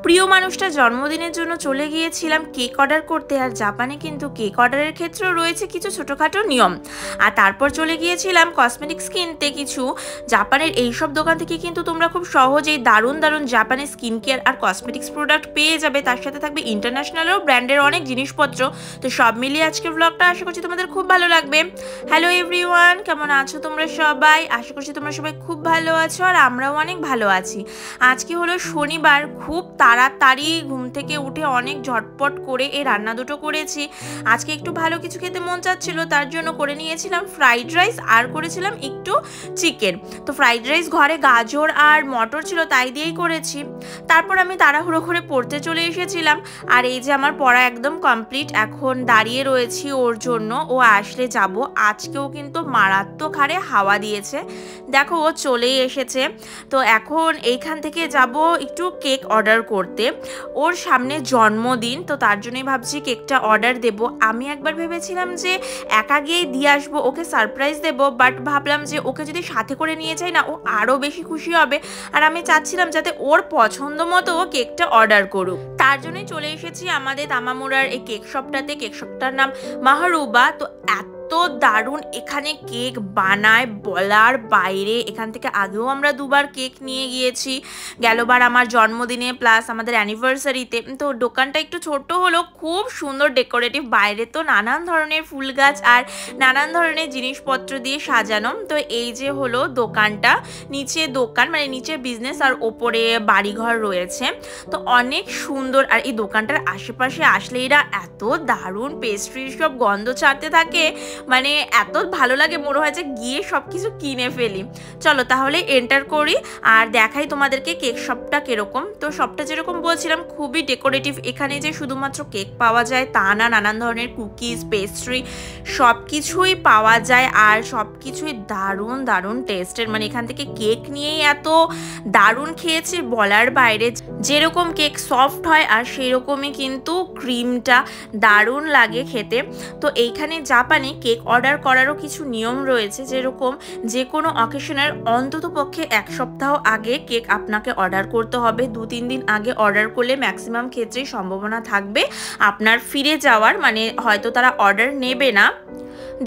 প্রিয় মানুষটা জন্মদিনের জন্য চলে গিয়েছিলাম কেক অর্ডার করতে। আর জাপানে কিন্তু কেক অর্ডারের ক্ষেত্রেও রয়েছে কিছু ছোটোখাটো নিয়ম। আর তারপর চলে গিয়েছিলাম কসমেটিক্স কিনতে কিছু। জাপানের এইসব দোকান থেকে কিন্তু তোমরা খুব সহজেই দারুণ দারুণ জাপানের স্কিন কেয়ার আর কসমেটিক্স প্রোডাক্ট পেয়ে যাবে। তার সাথে থাকবে ইন্টারন্যাশনালও ব্র্যান্ডের অনেক জিনিসপত্র। তো সব মিলিয়ে আজকের ব্লগটা আশা করছি তোমাদের খুব ভালো লাগবে। হ্যালো এভরিওয়ান, কেমন আছো তোমরা সবাই? আশা করছি তোমরা সবাই খুব ভালো আছো আর আমরাও অনেক ভালো আছি। আজকে হলো শনিবার, খুব তাড়াতাড়ি ঘুম থেকে উঠে অনেক ঝটপট করে এই রান্না দুটো করেছি। আজকে একটু ভালো কিছু খেতে মন চাচ্ছিল, তার জন্য করে নিয়েছিলাম ফ্রাইড রাইস আর করেছিলাম একটু চিকেন। তো ফ্রাইড রাইস ঘরে গাজর আর মটর ছিল, তাই দিয়েই করেছি। তারপর আমি তাড়াহুড়ো করে পড়তে চলে এসেছিলাম। আর এই যে আমার পড়া একদম কমপ্লিট, এখন দাঁড়িয়ে রয়েছি ওর জন্য, ও আসলে যাব। আজকেও কিন্তু মারাত্মক হারে হাওয়া দিয়েছে, দেখো ও চলেই এসেছে। তো এখন এইখান থেকে যাব একটু কেক অর্ডার করতে। ওর সামনে জন্মদিন, তো তার জন্যই ভাবছি কেকটা অর্ডার দেব। আমি একবার ভেবেছিলাম যে একা গিয়েই দিয়ে আসবো, ওকে সারপ্রাইজ দেব, বাট ভাবলাম যে ওকে যদি সাথে করে নিয়ে যাই না, ও আরও বেশি খুশি হবে। আর আমি চাচ্ছিলাম যাতে ওর পছন্দ মতো ও কেকটা অর্ডার করুক। তার জন্যই চলে এসেছি আমাদের তামামুরার এই কেক শপটাতে। কেক শপটার নাম মাহারুবা। তো এত দারুণ এখানে কেক বানায় বলার বাইরে। এখান থেকে আগেও আমরা দুবার কেক নিয়ে গিয়েছি, গেলবার আমার জন্মদিনে প্লাস আমাদের অ্যানিভার্সারিতে। তো দোকানটা একটু ছোট্ট হলেও খুব সুন্দর ডেকোরেটিভ, বাইরে তো নানান ধরনের ফুল গাছ আর নানান ধরনের জিনিসপত্র দিয়ে সাজানো। তো এই যে হলো দোকানটা, নিচে দোকান মানে নিচে বিজনেস আর ওপরে বাড়িঘর রয়েছে। তো অনেক সুন্দর। আর এই দোকানটার আশেপাশে আসলে এরা এত দারুণ পেস্ট্রির সব গন্ধ ছাড়তে থাকে, মানে এত ভালো লাগে, মনে হয় যে গিয়ে সব কিছু কিনে ফেলি। চলো তাহলে এন্টার করি আর দেখাই তোমাদেরকে কেক শপটা কিরকম। তো শপটা যেরকম বলছিলাম খুবই ডেকোরেটিভ। এখানে যে শুধুমাত্র কেক পাওয়া যায় তা না, নানান ধরনের কুকিজ, পেস্ট্রি সব কিছুই পাওয়া যায়। আর সব কিছুই দারুণ দারুণ টেস্টের, মানে এখান থেকে কেক নিয়েই এত দারুণ খেয়েছে বলার বাইরে। যেরকম কেক সফট হয় আর সেই রকমই কিন্তু ক্রিমটা দারুণ লাগে খেতে। তো এইখানে জাপানে কেক অর্ডার করারও কিছু নিয়ম রয়েছে, যেরকম যে কোনো অকেশনের অন্তত পক্ষে 1 সপ্তাহ আগে কেক আপনাকে অর্ডার করতে হবে। 2-3 দিন আগে অর্ডার করলে ম্যাক্সিমাম ক্ষেত্রেই সম্ভাবনা থাকবে আপনার ফিরে যাওয়ার, মানে হয়তো তারা অর্ডার নেবে না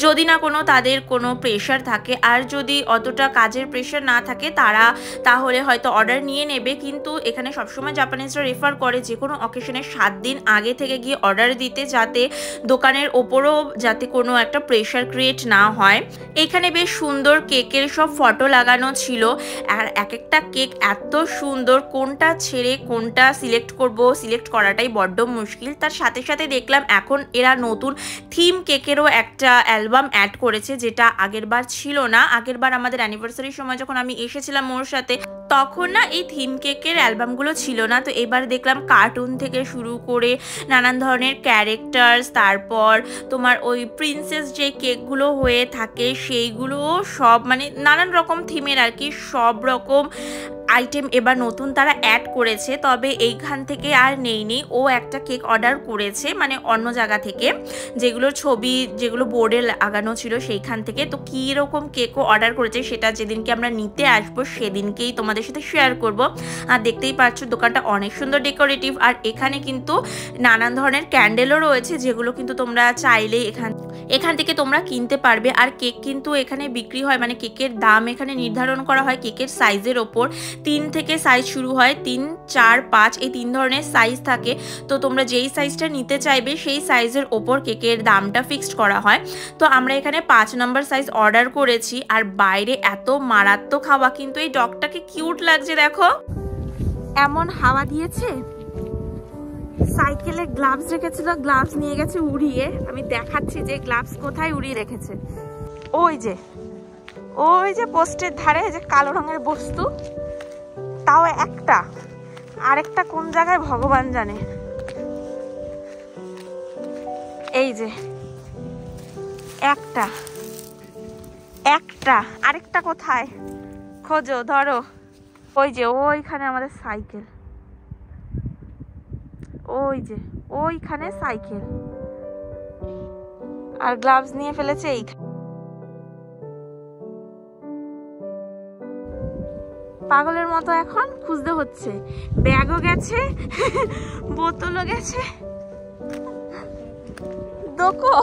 যদি না কোনো তাদের কোনো প্রেশার থাকে। আর যদি অতটা কাজের প্রেশার না থাকে তারা তাহলে হয়তো অর্ডার নিয়ে নেবে। কিন্তু এখানে সবসময় জাপানিজরা রেফার করে যে কোনো অকেশনের 7 দিন আগে থেকে গিয়ে অর্ডার দিতে, যাতে দোকানের ওপরও যাতে কোনো একটা প্রেশার ক্রিয়েট না হয়। এখানে বেশ সুন্দর কেকের সব ফটো লাগানো ছিল। আর এক একটা কেক এত সুন্দর, কোনটা ছেড়ে কোনটা সিলেক্ট করব, সিলেক্ট করাটাই বড্ড মুশকিল। তার সাথে সাথে দেখলাম এখন এরা নতুন থিম কেকেরও একটা অ্যালবাম অ্যাড করেছে, যেটা আগের বার ছিল না। আগের বার আমাদের অ্যানিভার্সারির সময় যখন আমি এসেছিলাম ওর সাথে, তখন না এই থিম কেকের অ্যালবামগুলো ছিল না। তো এবার দেখলাম কার্টুন থেকে শুরু করে নানান ধরনের ক্যারেক্টার্স, তারপর তোমার ওই প্রিন্সেস যে কেকগুলো হয়ে থাকে সেইগুলোও সব, মানে নানান রকম থিমের আর কি, সব রকম আইটেম এবার নতুন তারা অ্যাড করেছে। তবে এইখান থেকে আর নেই, ও একটা কেক অর্ডার করেছে মানে অন্য জায়গা থেকে, যেগুলোর ছবি যেগুলো বোর্ডে লাগানো ছিল সেইখান থেকে। তো কীরকম কেকও অর্ডার করেছে সেটা যেদিনকে আমরা নিতে আসবো সেদিনকেই তোমাদের সাথে শেয়ার করব। আর দেখতেই পাচ্ছ দোকানটা অনেক সুন্দর ডেকোরেটিভ। আর এখানে কিন্তু নানান ধরনের ক্যান্ডেলও রয়েছে, যেগুলো কিন্তু তোমরা চাইলে এখান থেকে তোমরা কিনতে পারবে। আর কেক কিন্তু এখানে বিক্রি হয়, মানে কেকের দাম এখানে নির্ধারণ করা হয় কেকের সাইজের ওপর। 3 থেকে সাইজ শুরু হয়, 3, 4, 5 এই 3 ধরনের সাইজ থাকে। তো তোমরা যেই সাইজটা নিতে চাইবে সেই সাইজের ওপর কেকের দামটা ফিক্সড করা হয়। তো আমরা এখানে 5 নম্বর সাইজ অর্ডার করেছি। আর বাইরে এত মারাত্মক হাওয়া, কিন্তু এই ডগটাকে কিউট লাগছে দেখো, এমন হাওয়া দিয়েছে। সাইকেলে গ্লাভস রেখেছিল, গ্লাভস নিয়ে গেছে উড়িয়ে। আমি দেখাচ্ছি যে গ্লাভস কোথায় উড়িয়ে রেখেছে। ওই যে পোস্টের ধারে যে কালো রঙের বস্তু, তাও একটা, আরেকটা কোন জায়গায় ভগবান জানে। এই যে একটা, আরেকটা কোথায় খোঁজো, ধরো। ওই যে ওইখানে আমাদের সাইকেল, ওই যে ওইখানে সাইকেল, আর গ্লাভস নিয়ে ফেলেছে এইখানে। পাগলের মতো এখন খুঁজতে হচ্ছে। ব্যাগও গেছে, বোতলও গেছে। দেখো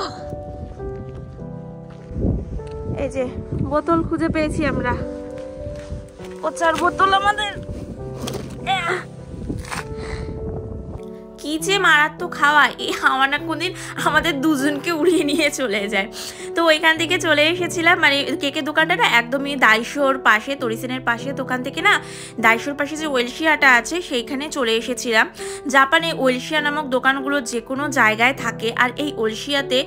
এই যে বোতল খুঁজে পেয়েছি আমরা, ওচার বোতল আমাদের। কি যে মারাত্মক হাওয়া, এই হাওয়াটা কোনদিন আমাদের দুজনকে উড়িয়ে নিয়ে চলে যায়। তো ওইখান থেকে চলে এসেছিলাম, মানে কেকের দোকানটা না একদমই দাইশোর পাশে, তরিসেনের পাশে। দোকান থেকে না দাইশোর পাশে যে ওয়েলশিয়াটা আছে সেইখানে চলে এসেছিলাম। জাপানে ওয়েলশিয়া নামক দোকানগুলো যে কোনো জায়গায় থাকে, আর এই ওয়েলশিয়াতে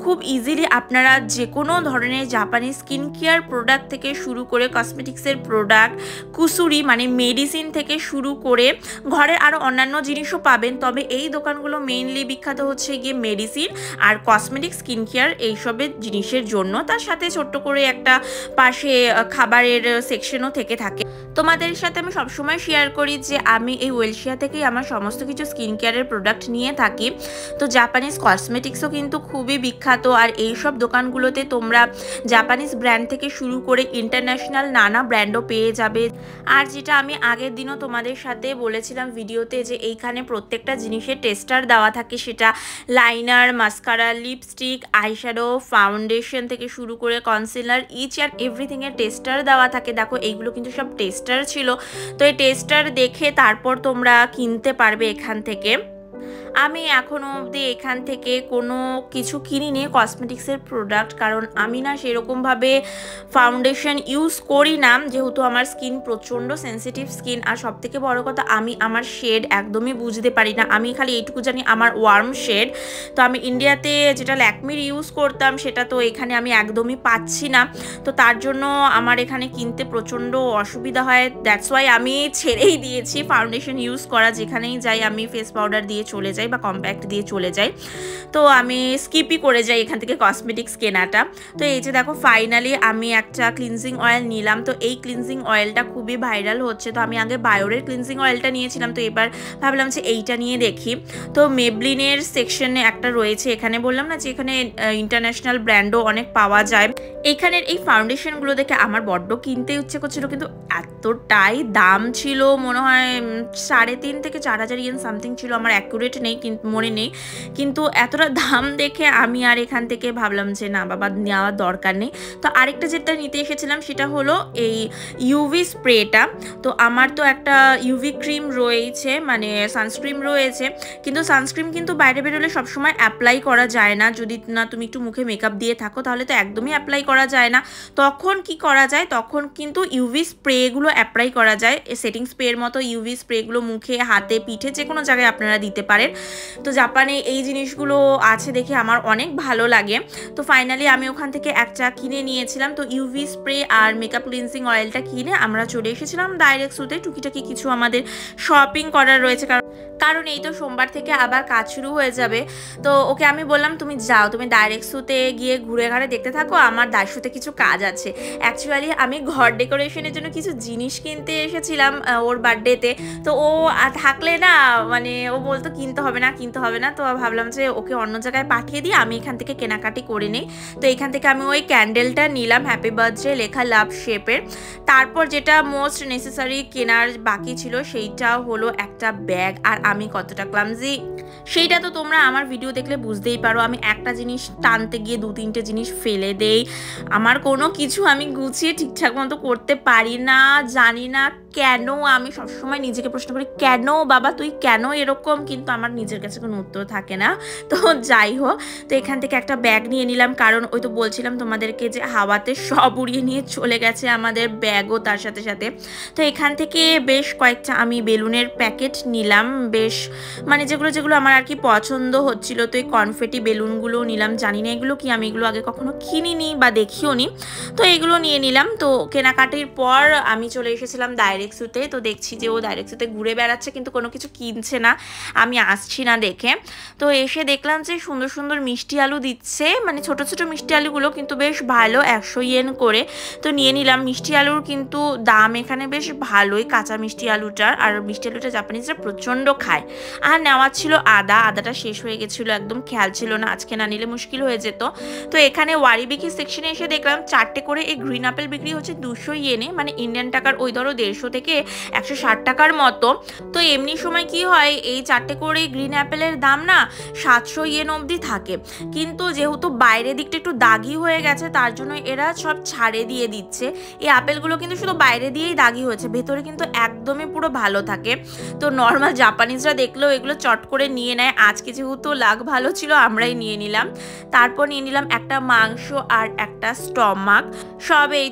খুব ইজিলি আপনারা যে কোনো ধরনের জাপানি স্কিন কেয়ার প্রোডাক্ট থেকে শুরু করে কসমেটিক্সের প্রোডাক্ট, কুসুরি মানে মেডিসিন থেকে শুরু করে ঘরের আরও অন্যান্য জিনিসও পাবেন। তবে এই দোকানগুলো মেইনলি বিখ্যাত হচ্ছে গিয়ে মেডিসিন আর কসমেটিক স্কিন কেয়ার এইসবের জিনিসের জন্য। তার সাথে ছোট্ট করে একটা পাশে খাবারের সেকশনও থেকে থাকে। তোমাদের সাথে আমি সবসময় শেয়ার করি যে আমি এই ওয়েলশিয়া থেকেই আমার সমস্ত কিছু স্কিন কেয়ারের প্রোডাক্ট নিয়ে থাকি। তো জাপানিজ কসমেটিক্সও কিন্তু খুবই বিখ্যাত, আর এইসব দোকানগুলোতে তোমরা জাপানিজ ব্র্যান্ড থেকে শুরু করে ইন্টারন্যাশনাল নানা ব্র্যান্ডও পেয়ে যাবে। আর যেটা আমি আগের দিনও তোমাদের সাথে বলেছিলাম ভিডিওতে, যে এইখানে প্রত্যেকটা জিনিসের টেস্টার দেওয়া থাকে, সেটা liner, mascara, lipstick, eyeshadow, foundation থেকে শুরু করে কনসিলার, ইচ অ্যান্ড এভরিথিংয়ের টেস্টার দেওয়া থাকে। দেখো এইগুলো কিন্তু সব টেস্টার ছিল, তো এই টেস্টার দেখে তারপর তোমরা কিনতে পারবে এখান থেকে। আমি এখনও অবধি এখান থেকে কোনো কিছু কিনিনি কসমেটিক্সের প্রোডাক্ট, কারণ আমি না সেরকমভাবে ফাউন্ডেশন ইউজ করি না, যেহেতু আমার স্কিন প্রচণ্ড সেন্সিটিভ স্কিন। আর সবথেকে বড় কথা, আমি আমার শেড একদমই বুঝতে পারি না। আমি খালি এইটুকু জানি আমার ওয়ার্ম শেড। তো আমি ইন্ডিয়াতে যেটা ল্যাকমির ইউজ করতাম সেটা তো এখানে আমি একদমই পাচ্ছি না, তো তার জন্য আমার এখানে কিনতে প্রচণ্ড অসুবিধা হয়। দ্যাটস ওয়াই আমি ছেড়েই দিয়েছি ফাউন্ডেশন ইউজ করা। যেখানেই যাই আমি ফেস পাউডার দিয়ে চলে যাই বা কম্প্যাক্ট দিয়ে চলে যাই, তো আমি স্কিপই করে যাই এখান থেকে কসমেটিক্স কেনাটা। তো এই যে দেখো ফাইনালি আমি একটা ক্লিনজিং অয়েল নিলাম। তো এই ক্লিনজিং অয়েলটা খুবই ভাইরাল হচ্ছে। তো আমি আগে বায়োরের ক্লিনজিং অয়েলটা নিয়েছিলাম, তো এবার ভাবলাম যে এইটা নিয়ে দেখি। তো মেবলিনের সেকশনে একটা রয়েছে, এখানে বললাম না যে এখানে ইন্টারন্যাশনাল ব্র্যান্ডও অনেক পাওয়া যায়। এখানের এই ফাউন্ডেশনগুলো দেখে আমার বড্ড কিনতে ইচ্ছে করছিল, কিন্তু এতটাই দাম ছিল, মনে হয় 3,500 থেকে 4,000 ইয়েন সামথিং ছিল, আমার অ্যাকুরেট নেই, কিন্তু মনে নেই। কিন্তু এতটা দাম দেখে আমি আর এখান থেকে ভাবলাম যে না বাবা, নেওয়ার দরকার নেই। তো আরেকটা যেটা নিতে এসেছিলাম সেটা হলো এই ইউভি স্প্রেটা। তো আমার তো একটা ইউভি ক্রিম রয়েছে, মানে সানস্ক্রিন রয়েছে, কিন্তু সানস্ক্রিন কিন্তু বাইরে বেরোলে সবসময় অ্যাপ্লাই করা যায় না। যদি না তুমি একটু মুখে মেকআপ দিয়ে থাকো তাহলে তো একদমই অ্যাপ্লাই করা যায় না। তখন কি করা যায়, তখন কিন্তু ইউভি স্প্রেগুলো অ্যাপ্লাই করা যায়। সেটিং স্প্রের মতো ইউভি স্প্রেগুলো মুখে, হাতে, পিঠে যে কোনো জায়গায় আপনারা দিতে পারেন। তো জাপানে এই জিনিসগুলো আছে দেখে আমার অনেক ভালো লাগে। তো ফাইনালি আমি ওখান থেকে একটা কিনে নিয়েছিলাম। তো ইউভি স্প্রে আর মেকআপ ক্লিনজিং অয়েলটা কিনে আমরা চলে এসেছিলাম ডাইরেক্টসুতে। টুকিটাকি কিছু আমাদের শপিং করার রয়েছে, কারণ এই তো সোমবার থেকে আবার কাজ শুরু হয়ে যাবে। তো ওকে আমি বললাম তুমি যাও, তুমি ডাইরেক্টসুতে গিয়ে ঘুরে ঘাড়ে দেখতে থাকো, আমার দায়িত্বতে কিছু কাজ আছে। অ্যাকচুয়ালি আমি ঘর ডেকোরেশনের জন্য কিছু জিনিস কিনতে এসেছিলাম ওর বার্থডেতে। তো ও থাকলে না, মানে ও বলতো কিনতে হবে না কিনতে হবে না। তো ভাবলাম যে ওকে অন্য জায়গায় পাঠিয়ে দিই, আমি এখান থেকে কেনাকাটি করে নিই। তো এখান থেকে আমি ওই ক্যান্ডেলটা নিলাম, হ্যাপি বার্থডে লেখা লাভ শেপের। তারপর যেটা মোস্ট নেসেসারি কেনার বাকি ছিল সেইটা হলো একটা ব্যাগ। আর আমি কতটা ক্লামজি সেইটা তো তোমরা আমার ভিডিও দেখলে বুঝতেই পারো। আমি একটা জিনিস টানতে গিয়ে 2-3টে জিনিস ফেলে দেই। আমার কোনো কিছু আমি গুছিয়ে ঠিকঠাক মতো করতে পারি না, জানি না কেন। আমি সবসময় নিজেকে প্রশ্ন করি, কেন বাবা তুই কেন এরকম, কিন্তু আমার নিজের কাছে কোনো উত্তর থাকে না। তো যাই হোক, তো এখান থেকে একটা ব্যাগ নিয়ে নিলাম, কারণ ওই তো বলছিলাম তোমাদেরকে যে হাওয়াতে সব উড়িয়ে নিয়ে চলে গেছে আমাদের ব্যাগও তার সাথে সাথে। তো এখান থেকে বেশ কয়েকটা আমি বেলুনের প্যাকেট নিলাম, বেশ মানে যেগুলো আমার আর কি পছন্দ হচ্ছিল। তো এই কনফেটি বেলুনগুলো নিলাম, জানি না এগুলো কি, আমি এগুলো আগে কখনো কিনিনি বা দেখিও নি। তো এগুলো নিয়ে নিলাম। তো কেনাকাটির পর আমি চলে এসেছিলাম ডাইরেক্টসুতে। তো দেখছি যে ও ডাইরেক্টসুতে ঘুরে বেড়াচ্ছে, কিন্তু কোনো কিছু কিনছে না, আমি আসছি না দেখে। তো এসে দেখলাম যে সুন্দর সুন্দর মিষ্টি আলু দিচ্ছে, মানে ছোট ছোট মিষ্টি আলুগুলো কিন্তু বেশ ভালো, 100 ইয়েন করে। তো নিয়ে নিলাম। মিষ্টি আলুর কিন্তু দাম এখানে বেশ ভালোই, কাঁচা মিষ্টি আলুটার। আর মিষ্টি আলুটা জাপানিজরা প্রচণ্ড খায়। আর নেওয়ার ছিল আদাটা শেষ হয়ে গেছিলো, একদম খেয়াল ছিল না, আজকে না নিলে মুশকিল হয়ে যেত। তো এখানে ওয়ারিবিকি সেকশনে এসে দেখলাম 4টে করে এই গ্রিন আপেল বিক্রি হচ্ছে 200 ইয়েনে, মানে ইন্ডিয়ান টাকার ওই ধরো 150 থেকে 160 টাকার মতো। তো এমনি সময় কি হয়, এই 4টে করে গ্রিন অ্যাপেলের দাম না 700 ইয়েন অবধি থাকে, কিন্তু যেহেতু বাইরের দিকটা একটু দাগি হয়ে গেছে তার জন্য এরা সব ছাড়ে দিয়ে দিচ্ছে। এই আপেলগুলো কিন্তু শুধু বাইরে দিয়েই দাগি হয়েছে, ভেতরে কিন্তু একদমই পুরো ভালো থাকে। তো নর্মাল জাপানিজরা দেখলেও এগুলো চট করে নিয়ে নেয়, আজকে যেহেতু লাগ ভালো ছিল আমরাই নিয়ে নিলাম। তারপর নিয়ে নিলাম একটা মাংস আর একটা স্টমাক। সবেই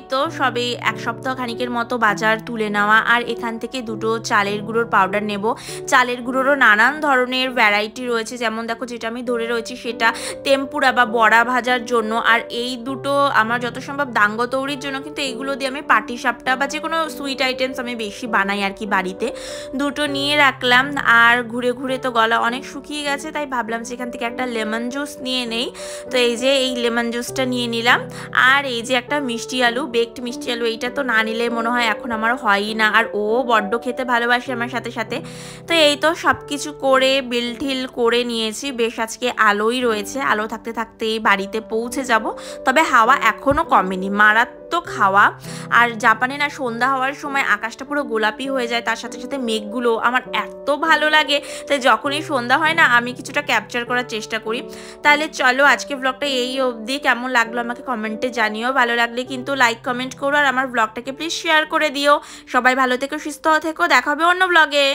1 সপ্তাহ খানিকের মতো বাজার তুলে নেওয়া। আর এখান থেকে 2টো চালের গুঁড়োর পাউডার নেব। চালের গুঁড়োরও নানান ধরনের ভ্যারাইটি রয়েছে, যেমন দেখো যেটা আমি ধরে রয়েছি সেটা টেম্পুরা বা বড়া ভাজার জন্য, আর এই দুটো আমার যত সম্ভব দাঙ্গো তৈরির জন্য, কিন্তু এইগুলো দিয়ে আমি পাটিসাপটা বা যে কোনো সুইট আইটেমস আমি বেশি বানাই আর কি বাড়িতে। দুটো নিয়ে রাখলাম। আর ঘুরে ঘুরে তো গলা অনেক শুকিয়ে গেছে, তাই ভাবলাম যে এখান থেকে একটা লেমন জুস নিয়ে নেই। তো এই যে এই লেমন জুসটা নিয়ে নিলাম। আর এই যে একটা মিষ্টি আলু, বেকড মিষ্টি আলু, এইটা তো না নিলে মনে হয় এখন আমার হয়ই না, আর ও বড্ড খেতে ভালোবাসে আমার সাথে সাথে। তো এই তো সব কিছু করে বিল ঠিল করে নিয়েছি, বেশ আজকে আলোই রয়েছে, আলো থাকতে থাকতেই বাড়িতে পৌঁছে যাব। তবে হাওয়া এখনও কমেনি, মারাত্মক হাওয়া। আর জাপানে না সন্ধ্যা হওয়ার সময় আকাশটা পুরো গোলাপি হয়ে যায়, তার সাথে সাথে মেঘগুলো আমার এত ভালো লাগে, তাই যখনই সন্ধ্যা হয় না আমি কিছুটা ক্যাপচার করার চেষ্টা করি। তাহলে চলো আজকে ব্লগটা এই অবধি, কেমন লাগলো আমাকে কমেন্টে জানিও, ভালো লাগলে কিন্তু লাইক কমেন্ট করো, আর আমার ব্লগটাকে প্লিজ শেয়ার করে দিও। সবাই ভালো থেকো, সুস্থ থেকো, দেখা হবে অন্য ব্লগে।